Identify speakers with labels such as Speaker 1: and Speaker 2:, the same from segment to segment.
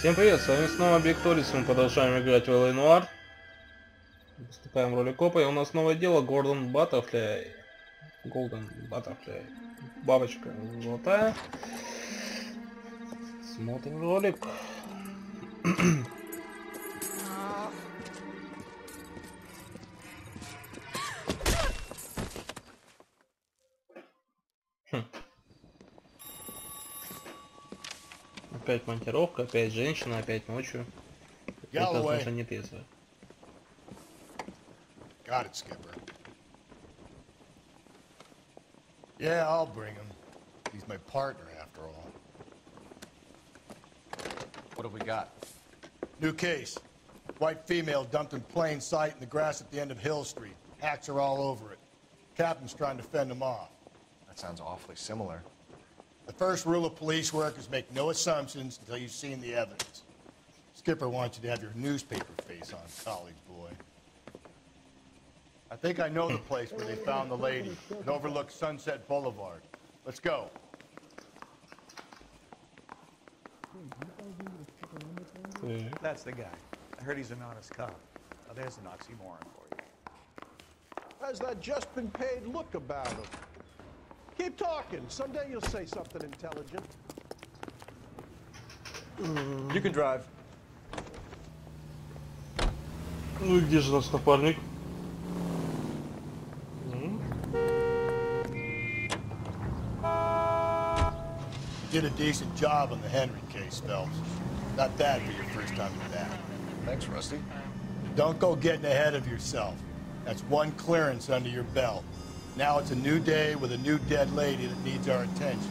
Speaker 1: Всем привет, с вами снова Толис, мы продолжаем играть в L.A. Noire. Выступаем в роли копа, и у нас новое дело, Голден Баттерфляй. Бабочка золотая. Смотрим ролик. Опять монтировка, опять женщина, опять ночью. Это тоже не трезвая.
Speaker 2: Got it, Skipper. Yeah, I'll bring him. He's my partner, after all.
Speaker 3: What have we got?
Speaker 2: New case. White female dumped in plain sight in the grass at the end of Hill Street. Hacks are all over it. Captain's trying to fend them off.
Speaker 3: That sounds awfully similar.
Speaker 2: The first rule of police work is make no assumptions until you've seen the evidence. Skipper wants you to have your newspaper face on, college boy. I think I know the place where they found the lady. It overlooks Sunset Boulevard. Let's go.
Speaker 4: That's the guy. I heard he's an honest cop. Now there's an oxymoron for you.
Speaker 5: Has that just been paid look about him? Keep talking. Someday you'll say something intelligent.
Speaker 4: You can drive.
Speaker 1: Ну и где же наш напарник?
Speaker 2: You did a decent job on the Henry case, Phelps. Not bad for your first time with that.
Speaker 3: Thanks, Rusty.
Speaker 2: Don't go getting ahead of yourself. That's one clearance under your belt. Now it's a new day with a new dead lady that needs our attention.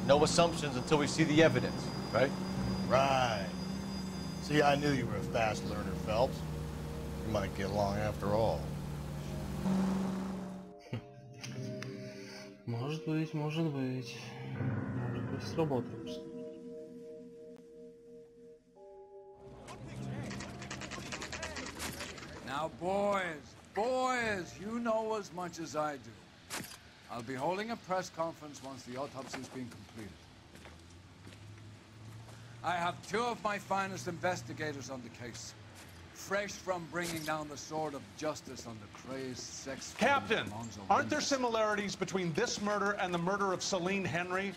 Speaker 3: No assumptions until we see the evidence, right?
Speaker 2: Right. See, I knew you were a fast learner, Phelps. You might get along after all.
Speaker 1: Может быть, сработаем.
Speaker 6: Now, boys, you know as much as I do. I'll be holding a press conference once the autopsy's been completed. I have two of my finest investigators on the case, fresh from bringing down the sword of justice on the crazed sex...
Speaker 4: Captain, aren't there similarities between this murder and the murder of Celine Henry?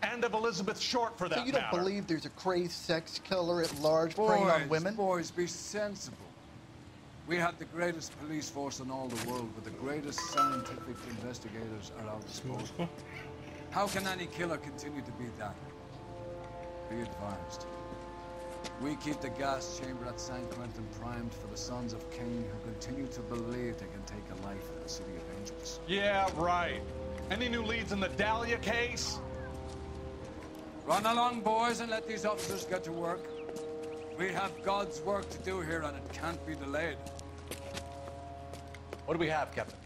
Speaker 4: And of Elizabeth Short, for that matter?
Speaker 7: So you don't believe there's a crazed sex killer at large preying on women?
Speaker 6: Boys, be sensible. We have the greatest police force in all the world, with the greatest scientific investigators at our disposal. How can any killer continue to be that? Be advised. We keep the gas chamber at San Quentin primed for the sons of Cain who continue to believe they can take a life in the City of Angels.
Speaker 4: Yeah, right. Any new leads in the Dahlia case?
Speaker 6: Run along, boys, and let these officers get to work. We have God's work to do here, and it can't be delayed.
Speaker 3: What do we have, Captain?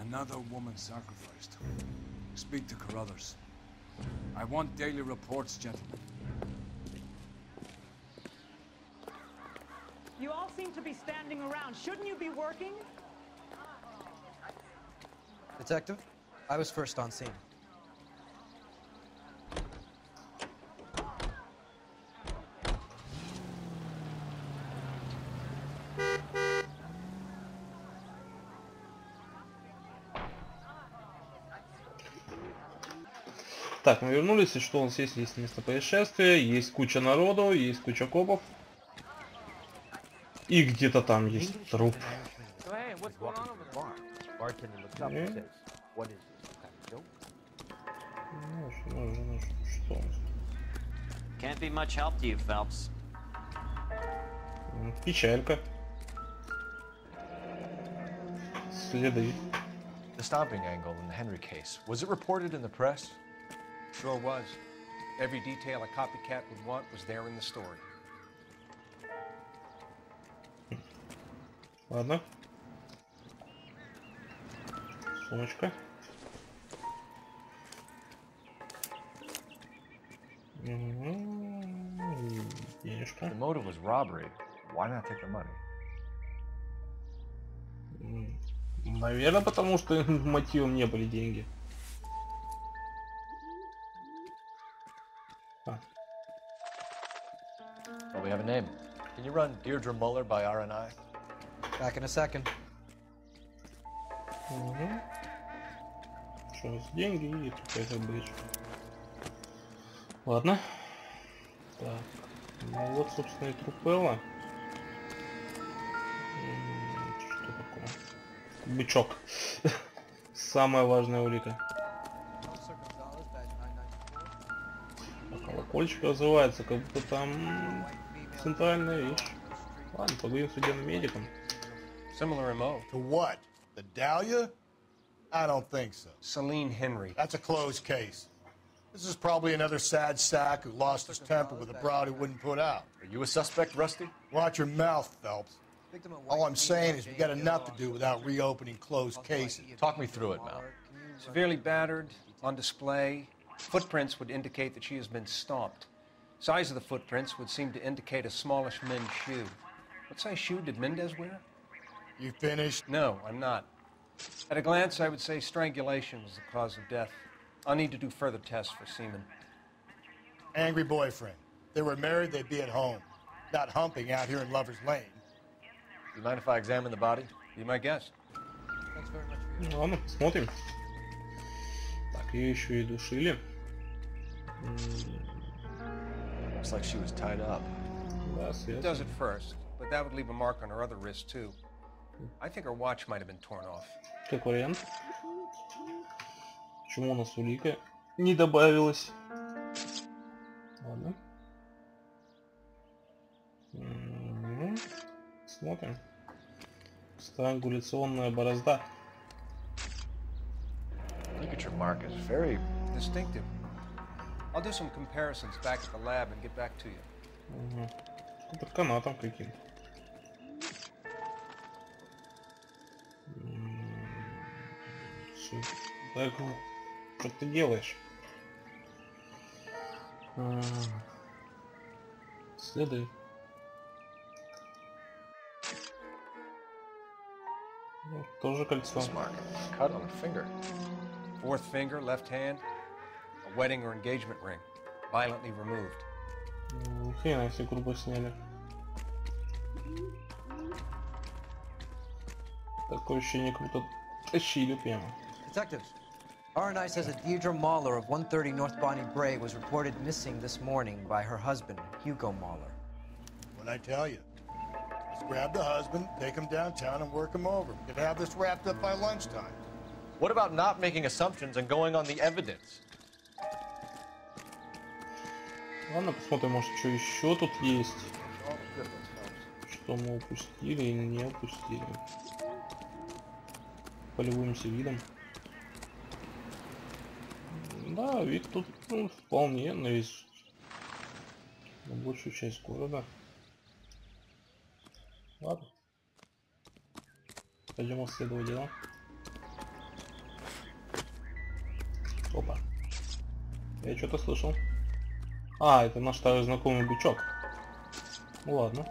Speaker 6: Another woman sacrificed. Speak to Carruthers. I want daily reports, gentlemen.
Speaker 8: You all seem to be standing around. Shouldn't you be working?
Speaker 9: Detective, I was first on scene.
Speaker 1: Так, мы вернулись, и что у нас есть? Есть место происшествия, есть куча народу, есть куча копов. И где-то там есть труп. Что он?
Speaker 10: Can't be much help to you, Phelps.
Speaker 1: Печалька. Следы.
Speaker 3: The stomping angle in the Henry case, was it reported in the press?
Speaker 11: Sure was. Every detail a copycat would want was there in the story.
Speaker 1: Ладно. Сумочка. Денежка.
Speaker 3: The motive was robbery. Why not take the money?
Speaker 1: Наверное, потому что мотивом не были деньги.
Speaker 3: name. Can you run Deirdre Muller by RNI?
Speaker 9: Back in a second.
Speaker 1: Угу. Что у нас деньги и какая-то бейдж. Ладно. Так. Ну вот, собственно, и труп Элла. Что такое? Бычок. Самая важная улика. Колокольчик развивается, как будто там центральная вещь. Ладно, поговорим с судебным медиком.
Speaker 11: Similar MO.
Speaker 2: To what? The Dahlia? I don't think so.
Speaker 11: Celine Henry.
Speaker 2: That's a closed case. This is probably another sad sack who lost his temper with a broad who wouldn't put out.
Speaker 3: Are you a suspect, Rusty?
Speaker 2: Watch your mouth, Phelps. All I'm saying is we got enough to do without reopening closed cases.
Speaker 3: Talk me through it, Mal.
Speaker 11: Severely battered, on display. Footprints would indicate that she has been stomped. Size of the footprints would seem to indicate a smallish men's shoe. What size shoe did Mendez wear?
Speaker 2: You finished?
Speaker 11: No, I'm not. At a glance, I would say strangulation was the cause of death. I'll need to do further tests for semen.
Speaker 2: Angry boyfriend. If they were married, they'd be at home. Not humping out here in Lover's Lane.
Speaker 3: Do you mind if I examine the body?
Speaker 11: Be my guest.
Speaker 9: Thanks very much for your...
Speaker 1: Ладно, посмотрим. Так, ее еще и душили.
Speaker 3: Looks like she was tied up.
Speaker 1: Да,
Speaker 11: It does at first, but that would leave a mark on her other wrist too. I think her watch might have been torn off.
Speaker 1: Как вариант. Почему у нас улика не добавилась? Ладно. Смотрим. Странгуляционная борозда.
Speaker 3: Ligature mark is very
Speaker 11: distinctive. I'll do some comparisons back at the lab and get back to you.
Speaker 1: Под канатом каким-то. Так, что ты делаешь? Следуй. Тоже кольцо.
Speaker 3: Cut on the finger.
Speaker 11: Fourth finger, left hand, a wedding or engagement ring, violently removed.
Speaker 1: Хрена, все грубо сняли. Такое ощущение, как будто тащили прямо.
Speaker 9: Detectives, RNI says that Deirdre Muller of 130 North Bonnie Bray was reported missing this morning by her husband, Hugo Muller.
Speaker 2: What'd I tell you? Just grab the husband, take him downtown, and work him over. We could have this wrapped up by lunchtime.
Speaker 3: What about not making assumptions and going on the evidence?
Speaker 1: Ладно, посмотрим, может, что еще тут есть. Что мы упустили или не упустили. Полюбуемся видом. Да, вид тут вполне на весь, на большую часть города. Ладно. Пойдем расследовать дело. Опа. Я что-то слышал. А, это наш старый знакомый бычок. Ну ладно.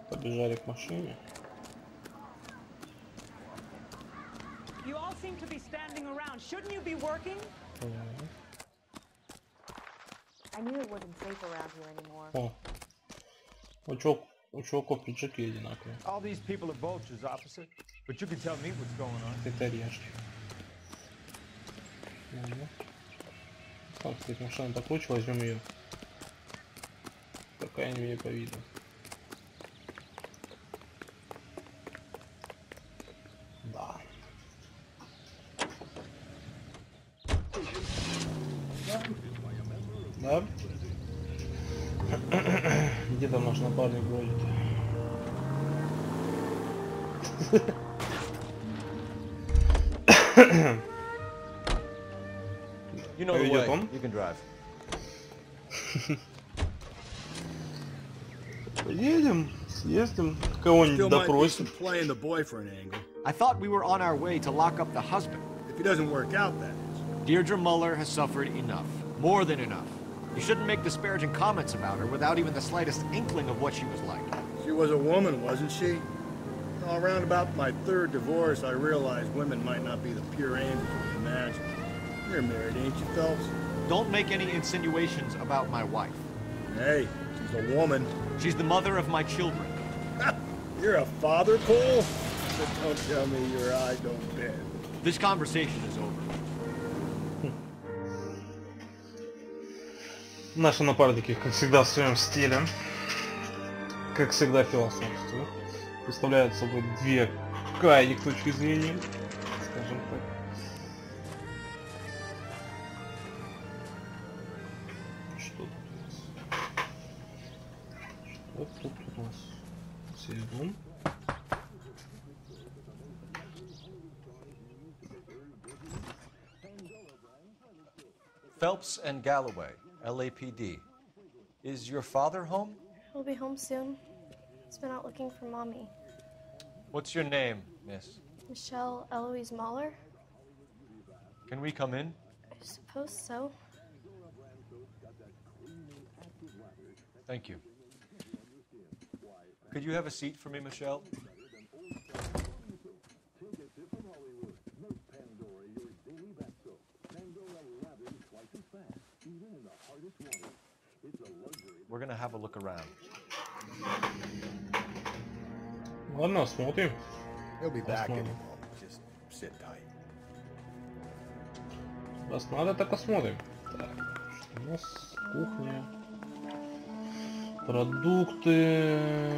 Speaker 1: Побежали к машине.
Speaker 8: You all seem to be standing around. Shouldn't you be working?
Speaker 12: I knew it wasn't safe around here anymore.
Speaker 1: О. У чуваков пиджаки одинаковые.
Speaker 13: All these people are vultures, officer. But you can tell me what's going on.
Speaker 1: Это решки. Так, кстати, машина покруче, возьмем ее. Какая мне по виду. Да. Да? Где там наш напарник бродит?
Speaker 3: You know the way. You can drive.
Speaker 1: Поедем, съездим, кого-нибудь допросим.
Speaker 2: Playing the boyfriend angle.
Speaker 14: I thought we were on our way to lock up the husband.
Speaker 2: If he doesn't work out, that is.
Speaker 14: Deirdre Muller has suffered enough. More than enough. You shouldn't make disparaging comments about her without even the slightest inkling of what she was like.
Speaker 2: She was a woman, wasn't she? All around about my third divorce, I realized women might not be the pure angels we imagined. You're married, ain't you, Phelps?
Speaker 14: Don't make any insinuations about my wife.
Speaker 13: Hey, she's a woman.
Speaker 14: She's the mother of my children.
Speaker 13: You're a father, Cole? Don't tell me your eye don't bend.
Speaker 14: This conversation is over.
Speaker 1: Наши напарники, как всегда, в своем стиле. Как всегда, философствуют. Представляют собой две крайних точки зрения, скажем так. Что тут у нас? Что тут у нас? Серия.
Speaker 3: Phelps and Galloway, LAPD. Is your father home?
Speaker 15: He'll be home soon. He's been out looking for Mommy.
Speaker 3: What's your name, miss?
Speaker 15: Michelle Eloise Mahler?
Speaker 3: Can we come in?
Speaker 15: I suppose so.
Speaker 3: Thank you. Could you have a seat for me, Michelle? We're gonna have a look around.
Speaker 1: Ладно, смотрим.
Speaker 2: He'll be back in a moment. Just sit tight.
Speaker 1: Раз надо, так осмотрим. Так, что у нас? Кухня. Продукты.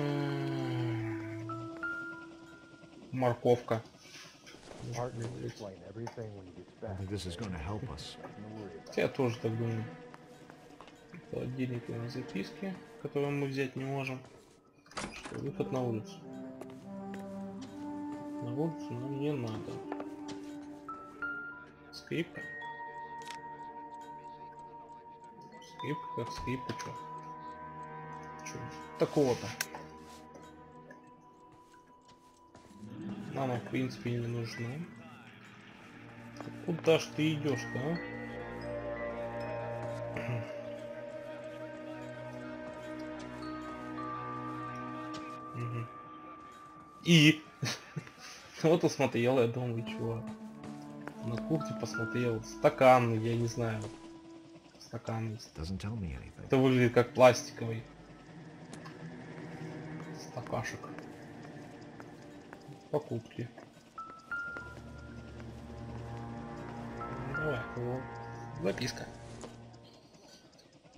Speaker 1: Морковка.
Speaker 14: I think this is going to help us.
Speaker 1: Я тоже так думаю. В холодильнике записки, которые мы взять не можем. Что, выход на улицу. На улицу нам не надо. Скрипка. Скрипка как скрипка, чё? Чё такого-то? Нам, в принципе, не нужна. Куда ж ты идешь-то, а? И вот посмотрел, я думаю, чувак. На кухне посмотрел. Стакан, я не знаю. Стакан есть. Это выглядит как пластиковый стакашек. Покупки. Давай, вот. Записка.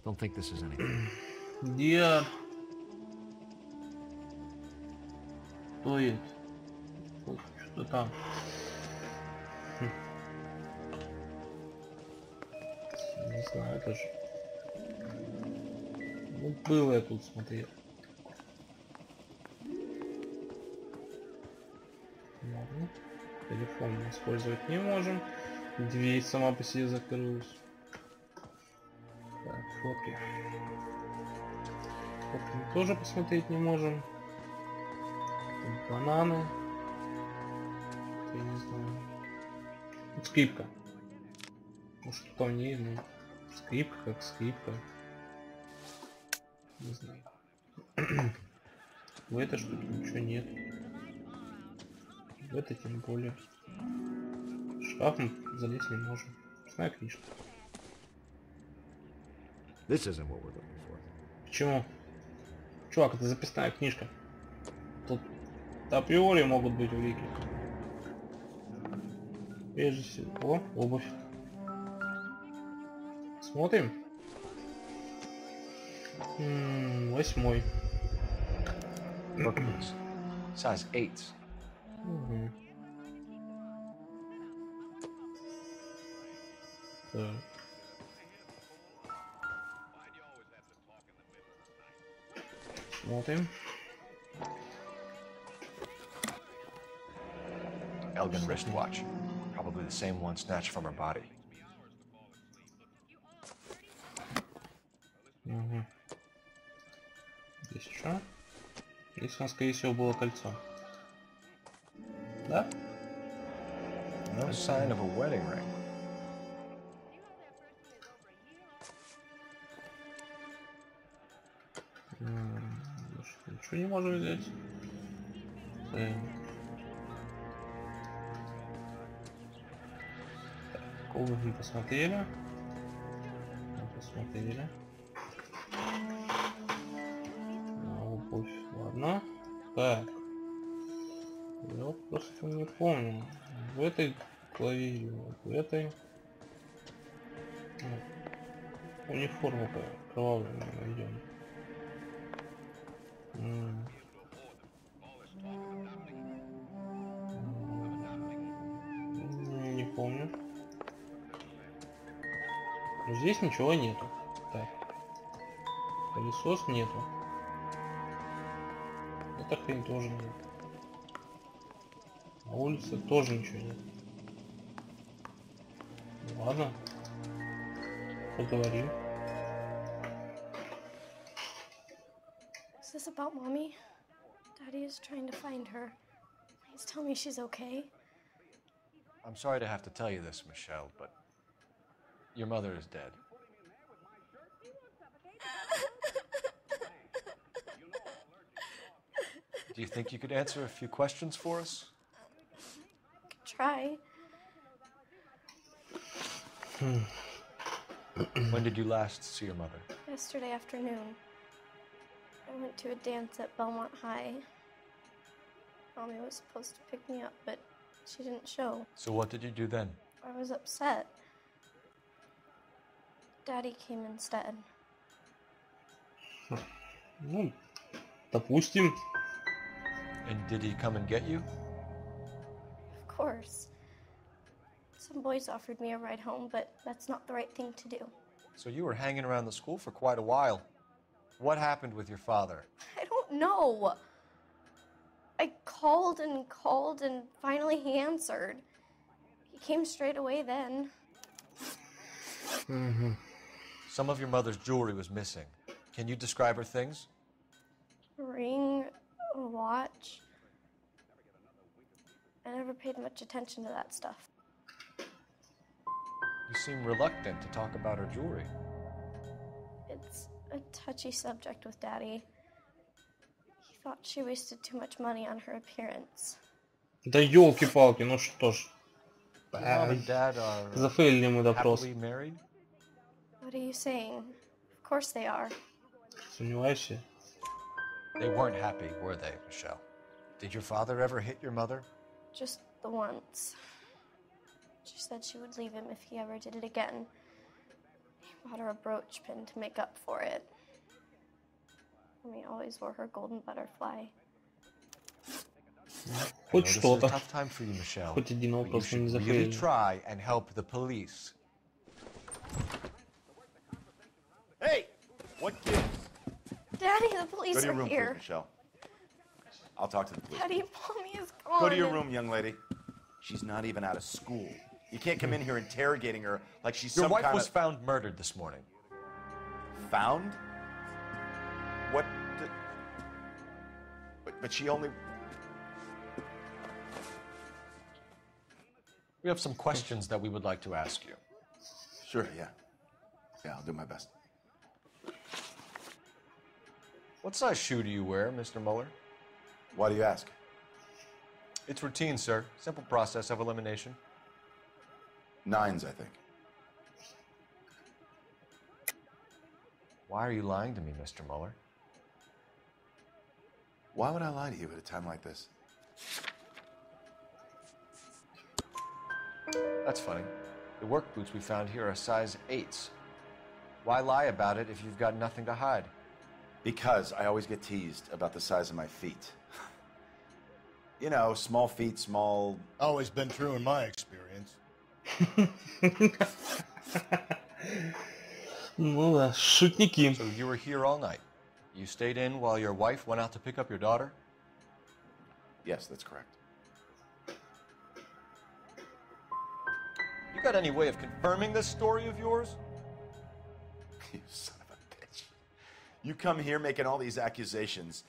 Speaker 14: Don't think this is anything.
Speaker 1: Dear. Что это? Что там? Не знаю даже. Ну, было я тут смотрел. Ладно. Телефон мы использовать не можем. Дверь сама по себе закрылась. Так, фотки. Фотки мы тоже посмотреть не можем. Бананы. Я не знаю. Скрипка. Может, что в ней, ну, скрипка как скрипка. Не знаю. В этой штуке ничего нет. В этой тем более. В шкаф мы залезть не можем. Пустая книжка.
Speaker 14: This isn't what we're looking for.
Speaker 1: Почему? Чувак, это записная книжка. Тут априори могут быть улики. Прежде всего, обувь. Смотрим. 8.
Speaker 3: Bookings. Size 8.
Speaker 1: Угу. Так. Смотрим.
Speaker 3: Elgin wristwatch. Probably the same one snatched from her body.
Speaker 1: Угу. Здесь что? Здесь у нас, скорее всего, было кольцо. Да?
Speaker 3: No sign of a wedding ring.
Speaker 1: Ничего не можем взять. Обувь мы посмотрели. Посмотрели. Пофиг, ладно. Так. Я вот просто не помню. В этой главе, в этой... Униформу-то кровавую найдем. Не помню. Но здесь ничего нету. Так. Пылесос нету. Эта хрень тоже нет. На улице тоже ничего нет. Ну, ладно. Поговорим.
Speaker 15: Is this about Mommy? Daddy is trying to find her. Please tell me she's okay.
Speaker 3: I'm sorry to have to tell you this, Michelle, but your mother is dead. Do you think you could answer a few questions for us?
Speaker 15: Try.
Speaker 3: When did you last see your mother?
Speaker 15: Yesterday afternoon. I went to a dance at Belmont High. Mommy was supposed to pick me up, but she didn't show.
Speaker 3: So what did you do then?
Speaker 15: I was upset. Daddy came instead.
Speaker 1: Ну, допустим.
Speaker 3: And did he come and get you?
Speaker 15: Of course. Some boys offered me a ride home, but that's not the right thing to do.
Speaker 3: So you were hanging around the school for quite a while. What happened with your father?
Speaker 15: I don't know. I called and finally he answered. He came straight away then.
Speaker 3: Some of your mother's jewelry was missing. Can you describe her things?
Speaker 15: A ring, a watch. I never paid much attention to that stuff.
Speaker 3: You seem reluctant to talk about her jewelry.
Speaker 15: It's a touchy subject with Daddy. He thought she wasted too much money on her appearance.
Speaker 1: Да ёлки-палки, ну что ж.
Speaker 3: Your mom and dad are
Speaker 1: Зафейлили мы допрос.
Speaker 3: happily married?
Speaker 15: What are you saying? Of course they are.
Speaker 1: Сомневаешься?
Speaker 3: They weren't happy, were they, Michelle? Did your father ever hit your mother?
Speaker 15: Just the once. She said she would leave him if he ever did it again. He bought her a brooch pin to make up for it. Mommy always wore her golden butterfly.
Speaker 1: Хоть что-то.
Speaker 3: Tough time for you, Michelle.
Speaker 1: Хоть один вопрос не
Speaker 3: Really
Speaker 1: зафейлили.
Speaker 3: try and help the police.
Speaker 16: Hey, what gives?
Speaker 15: Daddy, the police
Speaker 16: Go to your
Speaker 15: are
Speaker 16: room,
Speaker 15: here.
Speaker 16: please, Michelle. I'll talk to the police.
Speaker 15: Daddy, Mommy is gone.
Speaker 16: Go to your room, young lady. She's not even out of school. You can't come in here interrogating her like she's
Speaker 3: Your
Speaker 16: some
Speaker 3: wife
Speaker 16: kind
Speaker 3: was
Speaker 16: of...
Speaker 3: found murdered this morning.
Speaker 16: Found? What? But she only...
Speaker 3: We have some questions that we would like to ask you.
Speaker 16: Sure, yeah. Yeah, I'll do my best.
Speaker 3: What size shoe do you wear, Mr. Mueller?
Speaker 16: Why do you ask?
Speaker 3: It's routine, sir. Simple process of elimination.
Speaker 16: 9s, I think.
Speaker 3: Why are you lying to me, Mr. Mueller?
Speaker 16: Why would I lie to you at a time like this?
Speaker 3: That's funny. The work boots we found here are size 8s. Why lie about it if you've got nothing to hide?
Speaker 16: Because I always get teased about the size of my feet. You know, small feet, small...
Speaker 2: Always been true in my experience.
Speaker 1: Ну да, шутники.
Speaker 3: So you were here all night. You stayed in while your wife went out to pick up your daughter?
Speaker 16: Yes, that's correct.
Speaker 3: You got any way of confirming this story of yours?
Speaker 16: You son of a bitch. You come here making all these accusations.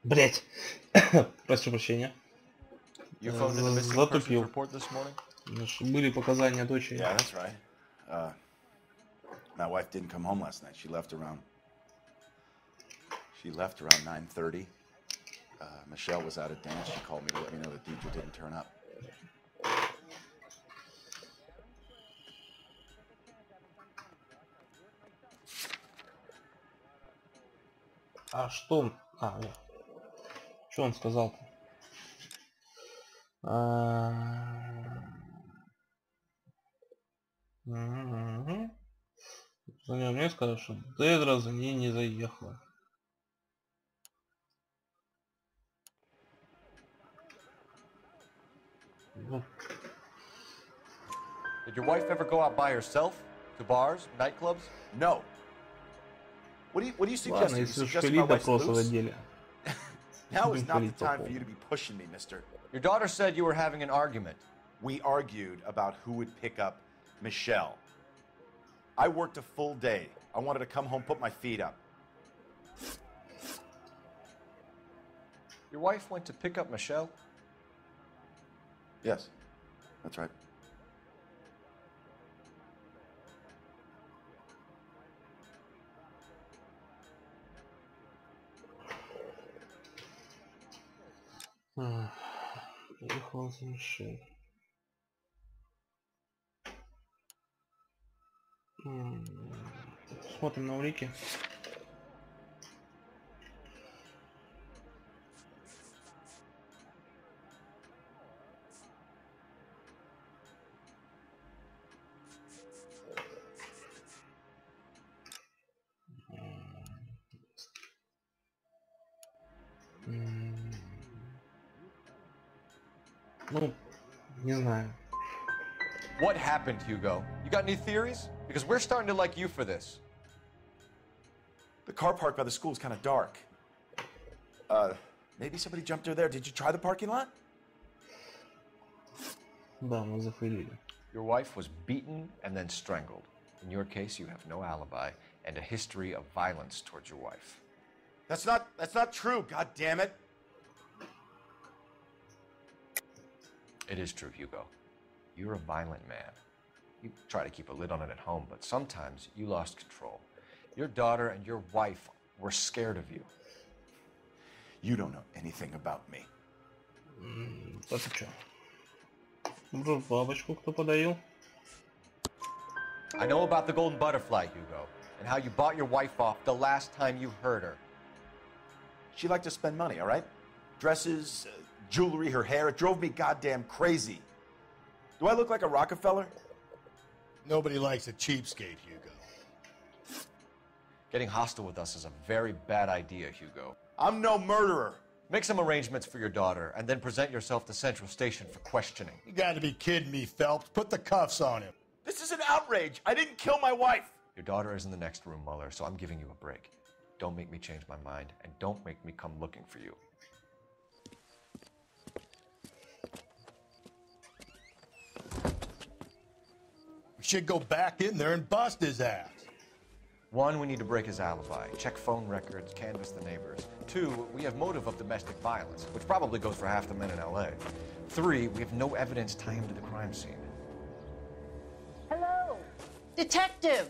Speaker 1: Блять. Прошу прощения.
Speaker 3: You phoned in a missing persons
Speaker 1: Затупил.
Speaker 3: report this morning?
Speaker 1: Были показания дочери.
Speaker 16: Yeah, that's right. My wife didn't come home last night. She left around 9:30. Michelle was out at dance. She called me to let me know that Deidre didn't turn up.
Speaker 1: А что он... А, вот. Что он сказал-то? Мне сказал, что Дедра за ней не заехала.
Speaker 3: Did your wife ever go out by herself? To bars, nightclubs? No. What do you suggest?
Speaker 1: Ладно, если уж вели допросы в отделе.
Speaker 16: Now is not the time for you to be pushing me, mister.
Speaker 3: Your daughter said you were having an argument.
Speaker 16: We argued about who would pick up Michelle. I worked a full day. I wanted to come home, put my feet up.
Speaker 3: Your wife went to pick up Michelle?
Speaker 16: Yes, that's right.
Speaker 1: Поехал за Мишель. Смотрим на улики. Ну, не знаю.
Speaker 3: What happened, Hugo? You got any theories? Because we're starting to like you for this.
Speaker 16: The car park by the school is kind of dark. Maybe somebody jumped her there. Did you try the parking lot?
Speaker 1: Да, мы зафейлили.
Speaker 3: Your wife was beaten and then strangled. In your case, you have no alibi and a history of violence towards your wife.
Speaker 16: That's not true, god damn it.
Speaker 3: It is true, Hugo. You're a violent man. You try to keep a lid on it at home, but sometimes you lost control. Your daughter and your wife were scared of you.
Speaker 16: You don't know anything about me.
Speaker 1: Вот и чё. Бабочку кто подарил?
Speaker 3: I know about the golden butterfly, Hugo, and how you bought your wife off the last time you heard her.
Speaker 16: She liked to spend money, all right? Dresses, jewelry, her hair. It drove me goddamn crazy. Do I look like a Rockefeller?
Speaker 2: Nobody likes a cheapskate, Hugo.
Speaker 3: Getting hostile with us is a very bad idea, Hugo.
Speaker 16: I'm no murderer.
Speaker 3: Make some arrangements for your daughter, and then present yourself to Central Station for questioning.
Speaker 2: You gotta be kidding me, Phelps. Put the cuffs on him.
Speaker 16: This is an outrage. I didn't kill my wife.
Speaker 3: Your daughter is in the next room, Mueller, so I'm giving you a break. Don't make me change my mind, and don't make me come looking for you.
Speaker 2: We should go back in there and bust his ass.
Speaker 3: One, we need to break his alibi, check phone records, canvass the neighbors. Two, we have motive of domestic violence, which probably goes for half the men in L.A. Three, we have no evidence tying him to the crime scene.
Speaker 17: Hello, detective.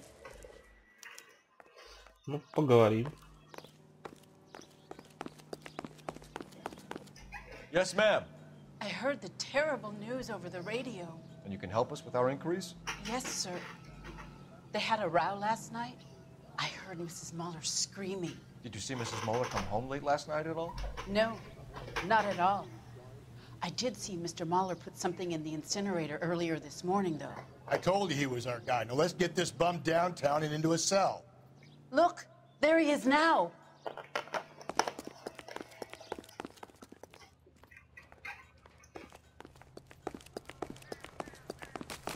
Speaker 1: Ну, поговорим.
Speaker 3: Yes, ma'am.
Speaker 17: I heard the terrible news over the radio.
Speaker 3: And you can help us with our inquiries?
Speaker 17: Yes, sir. They had a row last night. I heard Mrs. Mueller screaming.
Speaker 3: Did you see Mrs. Mueller come home late last night at all?
Speaker 17: No, not at all. I did see Mr. Mueller put something in the incinerator earlier this morning, though.
Speaker 2: I told you he was our guy. Now let's get this bum downtown and into a cell.
Speaker 17: Look, there he is now.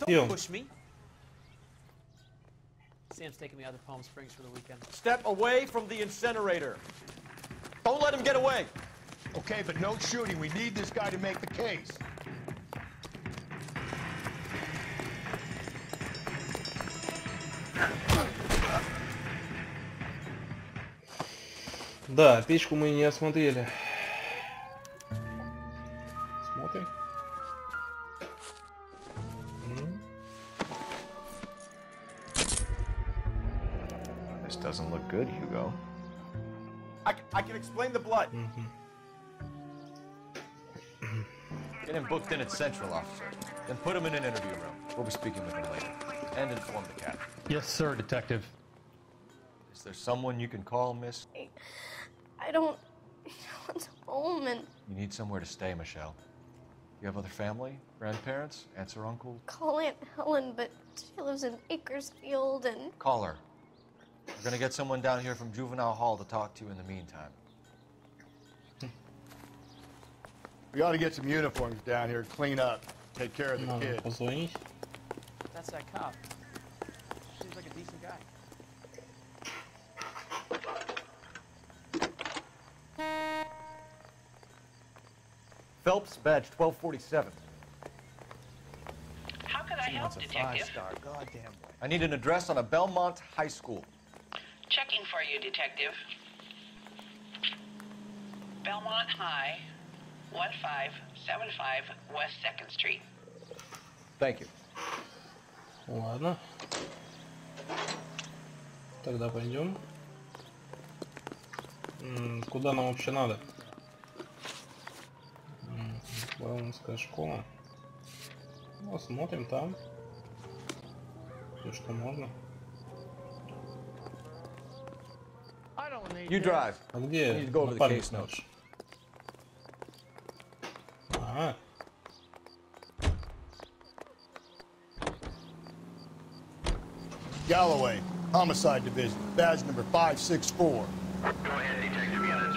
Speaker 18: Don't push me. Sam's taking me out to Palm Springs for the weekend.
Speaker 3: Step away from the incinerator. Don't let him get away.
Speaker 2: Okay, but no shooting. We need this guy to make the case.
Speaker 1: Да, печку мы не осмотрели. Смотрим.
Speaker 3: This doesn't look good, Hugo.
Speaker 16: I can explain the blood.
Speaker 3: Get him booked in at Central, officer. Then put him in an interview room. We'll be speaking with him later. And inform the captain.
Speaker 19: Yes, sir, detective.
Speaker 3: Is there someone you can call, miss?
Speaker 15: I don't want home and...
Speaker 3: You need somewhere to stay, Michelle. You have other family? Grandparents? Aunts or uncles?
Speaker 15: Call Aunt Helen, but she lives in Bakersfield and...
Speaker 3: Call her. We're gonna get someone down here from Juvenile Hall to talk to you in the meantime.
Speaker 2: We ought to get some uniforms down here, clean up, take care of the kid.
Speaker 18: That's that cop. Seems like a decent guy.
Speaker 3: Phelps, badge 1247.
Speaker 19: How can I help, Detective?
Speaker 3: Goddamn. I need an address on a Belmont High School.
Speaker 19: Checking for you, Detective. Belmont High, 1575 West 2nd Street.
Speaker 3: Thank you.
Speaker 1: Ладно. Тогда пойдем. Куда нам вообще надо? Бауманская школа. Ну, смотрим там. Все, что можно.
Speaker 3: You drive.
Speaker 1: А где напарник наш? Ага.
Speaker 2: Galloway, Homicide Division, badge number 564.
Speaker 19: Go ahead, Detective Unit.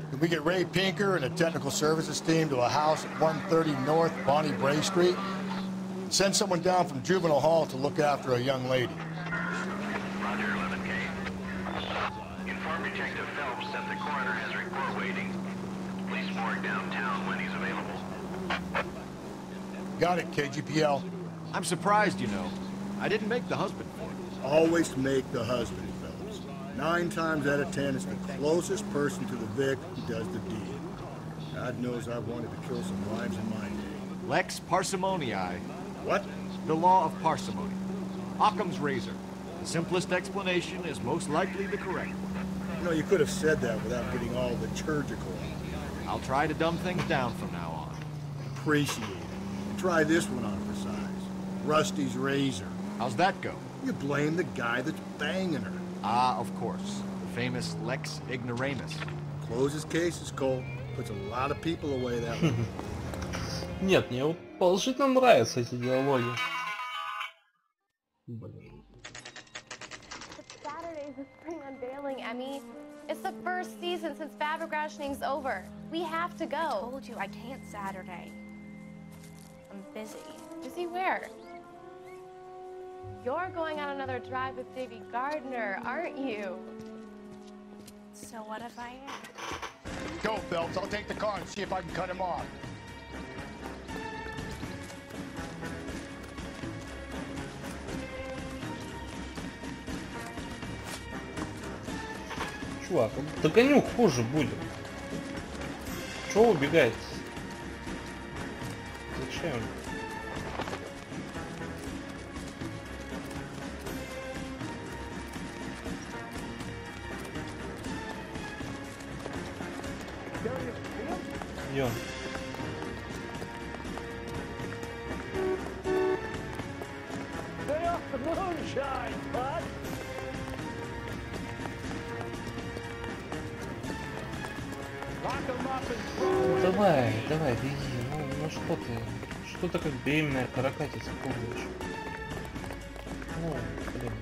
Speaker 2: Can we get Ray Pinker and a technical services team to a house at 130 North Bonnie Bray Street? Send someone down from Juvenile Hall to look after a young lady.
Speaker 19: Roger, 11K. Inform Detective Phelps that the coroner has a report waiting. Police morgue downtown when he's available.
Speaker 2: Got it, KGPL.
Speaker 14: I'm surprised, you know. I didn't make the husband for you.
Speaker 13: Always make the husband, fellas. 9 times out of 10, it's the closest person to the Vic who does the deed. God knows I've wanted to kill some wives in my day.
Speaker 14: Lex parsimonii.
Speaker 13: What?
Speaker 14: The law of parsimony. Occam's razor. The simplest explanation is most likely the correct one.
Speaker 13: You know, you could have said that without getting all liturgical.
Speaker 14: I'll try to dumb things down from now on.
Speaker 13: Appreciate it. Try this one on for size. Rusty's razor.
Speaker 14: How's that go?
Speaker 13: You blame the guy that's banging her.
Speaker 14: Ah, of course. The famous Lex ignoramus.
Speaker 13: Closes cases, Cole. Puts a lot of people away that way.
Speaker 1: Нет, мне вот положительно нравятся эти диалоги. Блин.
Speaker 15: Saturday's the spring unveiling, Emmy. It's the first season since fabric rationing's over. We have to go.
Speaker 12: I told you I can't Saturday. I'm busy.
Speaker 15: Busy where? You're going on another drive with Davy Gardner, aren't you?
Speaker 12: So what if I am?
Speaker 2: Go, Phelps. I'll take the car and see if I can cut him off.
Speaker 1: Чувак, догоню хуже будет. Чего убегать? Зачем? Идем.
Speaker 5: Stay off the moonshine, bud.
Speaker 1: Давай, давай, беги. Ну что ты? Что ты как беременная каракатица пугаешь? Ну, блин.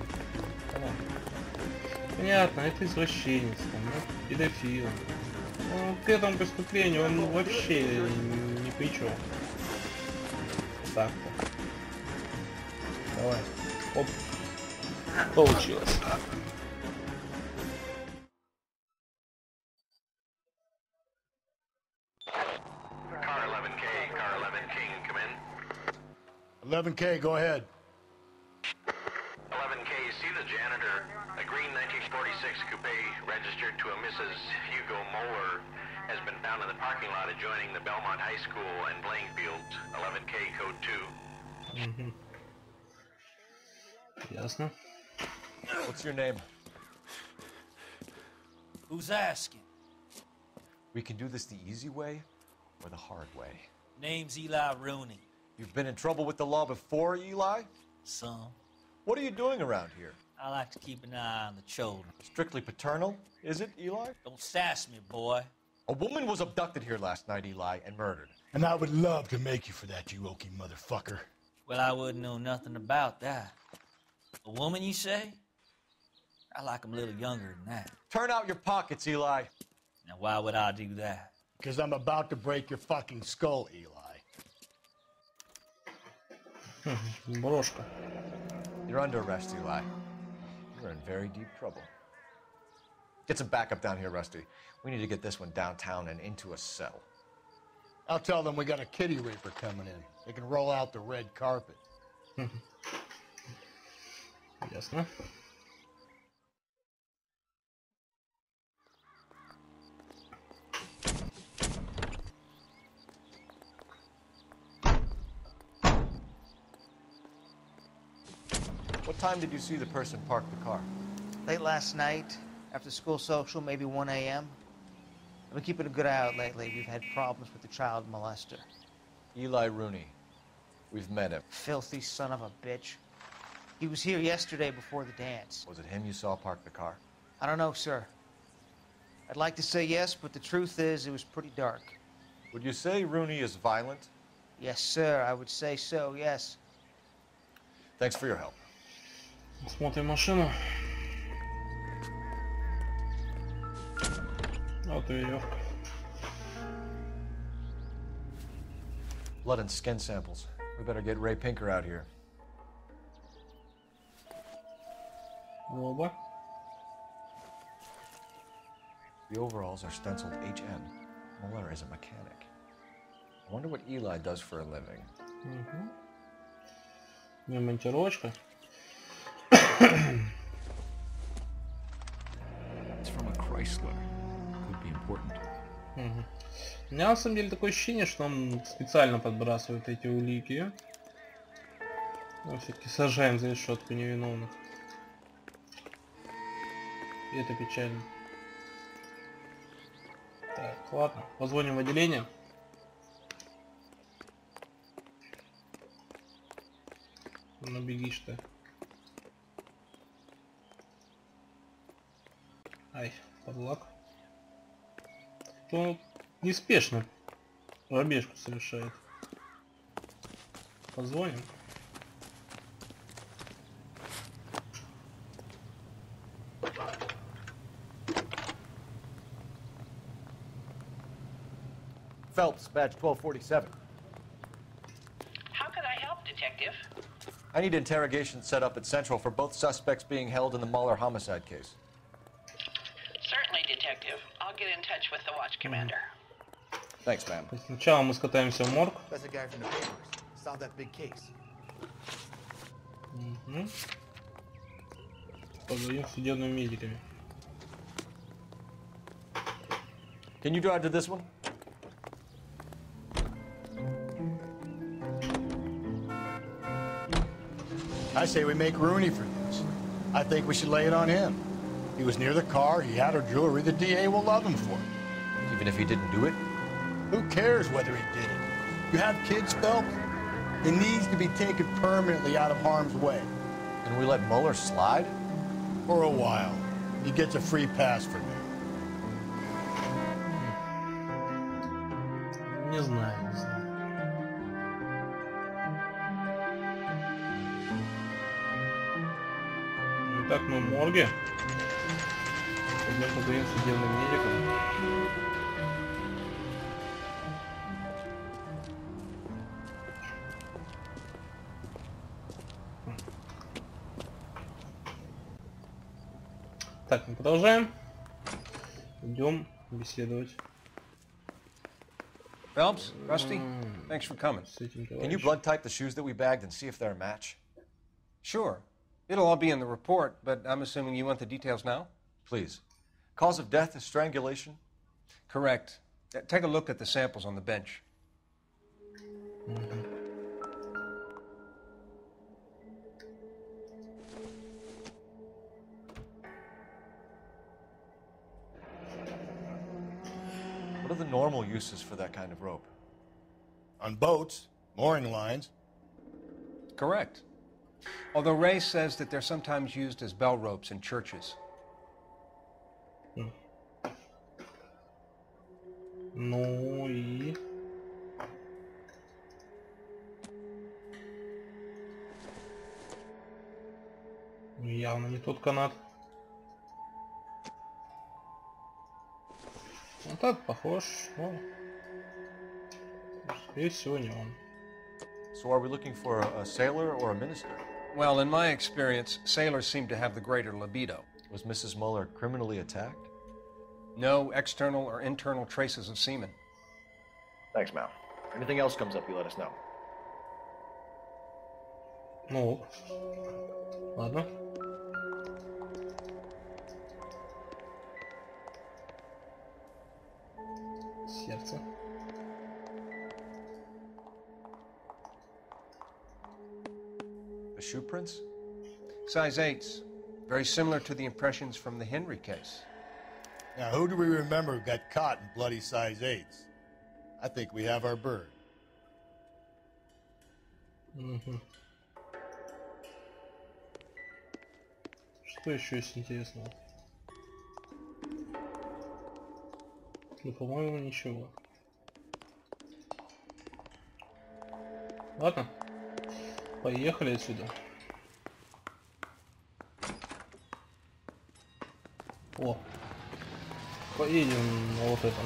Speaker 1: Давай. Понятно, это извращенец, там, ну, педофил. Ну, к этому преступлению он вообще ни при чем. Так-то. Давай. Оп. Получилось.
Speaker 19: Car 11K, come in.
Speaker 2: 11K, go ahead.
Speaker 19: 11K, see the janitor. A green 1946 coupe registered to a Mrs. Hugo Moeller has been found in the parking lot adjoining the Belmont High School and playing fields. 11K, code 2.
Speaker 1: Ясно.
Speaker 3: What's your name?
Speaker 20: Who's asking?
Speaker 3: We can do this the easy way or the hard way.
Speaker 20: Name's Eli Rooney.
Speaker 3: You've been in trouble with the law before, Eli?
Speaker 20: Some.
Speaker 3: What are you doing around here?
Speaker 20: I like to keep an eye on the children.
Speaker 3: Strictly paternal, is it, Eli?
Speaker 20: Don't sass me, boy.
Speaker 3: A woman was abducted here last night, Eli, and murdered.
Speaker 2: And I would love to make you for that, you oaky motherfucker.
Speaker 20: Well, I wouldn't know nothing about that. A woman, you say? I like 'em a little younger than that.
Speaker 3: Turn out your pockets, Eli.
Speaker 20: Now, why would I do that?
Speaker 2: Because I'm about to break your fucking skull, Eli.
Speaker 1: Брошка.
Speaker 3: You're under arrest, Eli. You're in very deep trouble. Get some backup down here, Rusty. We need to get this one downtown and into a cell.
Speaker 2: I'll tell them we got a kitty raper coming in. They can roll out the red carpet.
Speaker 1: Ясно.
Speaker 3: What time did you see the person park the car?
Speaker 21: Late last night, after school social, maybe 1 a.m. I've been keeping a good eye out lately. We've had problems with the child molester.
Speaker 3: Eli Rooney. We've met him.
Speaker 21: Filthy son of a bitch. He was here yesterday before the dance.
Speaker 3: Was it him you saw park the car?
Speaker 21: I don't know, sir. I'd like to say yes, but the truth is it was pretty dark.
Speaker 3: Would you say Rooney is violent?
Speaker 21: Yes, sir. I would say so, yes.
Speaker 3: Thanks for your help.
Speaker 1: Смотрим машину. Вот веревка.
Speaker 3: Blood and skin samples. We better get Ray Pinker out here.
Speaker 1: Оба.
Speaker 3: The overalls are stenciled HN. Muller is a mechanic. I wonder what Eli does for a living.
Speaker 1: Монтировочка.
Speaker 14: It's from a Chrysler. Could be important.
Speaker 1: У меня на самом деле такое ощущение, что он специально подбрасывает эти улики. Мы все-таки сажаем за решетку невиновных. И это печально. Так, ладно, позвоним в отделение. Ну бегишь ты. Ай, подлак. То неспешно пробежку совершает. Позвоним.
Speaker 3: Phelps, badge 1247.
Speaker 22: How can I help, Detective?
Speaker 3: I need interrogation set up at Central for both suspects being held in the Muller homicide case.
Speaker 22: Certainly, Detective. I'll get in touch with the watch commander.
Speaker 3: Thanks, ma'am.
Speaker 1: Сначала мы скатаемся в морг.
Speaker 16: That's the guy from the papers. Solved that big case.
Speaker 1: Поговорим с судебными медиками.
Speaker 3: Can you drive to this one?
Speaker 2: I say we make Rooney for this. I think we should lay it on him. He was near the car, he had her jewelry, the DA will love him for it.
Speaker 3: Even if he didn't do it?
Speaker 2: Who cares whether he did it? You have kids, Phelps? He needs to be taken permanently out of harm's way.
Speaker 3: Can we let Muller slide?
Speaker 2: For a while. He gets a free pass for now.
Speaker 1: Не знаю, не знаю. Итак, мы в морге. Пойдем поговорим с судебным медиком. Так, мы продолжаем. Идем беседовать.
Speaker 11: Phelps, Rusty, thanks for coming.
Speaker 3: Can you blood type the shoes that we bagged and see if they're a match?
Speaker 11: Sure. It'll all be in the report, but I'm assuming you want the details now?
Speaker 3: Please. Cause of death is strangulation?
Speaker 11: Correct. Take a look at the samples on the bench.
Speaker 3: What are the normal uses for that kind of rope?
Speaker 2: On boats, mooring lines.
Speaker 11: Correct. Although Ray says that they're sometimes used as bell ropes in churches.
Speaker 1: Ну и... Явно не тот канат. Вот этот похож, но... Скорее всего, не он.
Speaker 3: So are we looking for a sailor or a minister?
Speaker 11: Well, in my experience, sailors seem to have the greater libido.
Speaker 3: Was Mrs. Muller criminally attacked?
Speaker 11: No external or internal traces of semen.
Speaker 3: Thanks, Mal. Anything else comes up, you let us know.
Speaker 1: Ну, ладно. Сердце.
Speaker 3: The shoe prints?
Speaker 11: Size 8s. Very similar to the impressions from the Henry case.
Speaker 2: Now, who do we remember got caught in bloody size 8s? I think we have our bird.
Speaker 1: Угу. Что еще есть интересного? Ну, по-моему, ничего. Ладно. Поехали отсюда. О. Поедем на вот этом.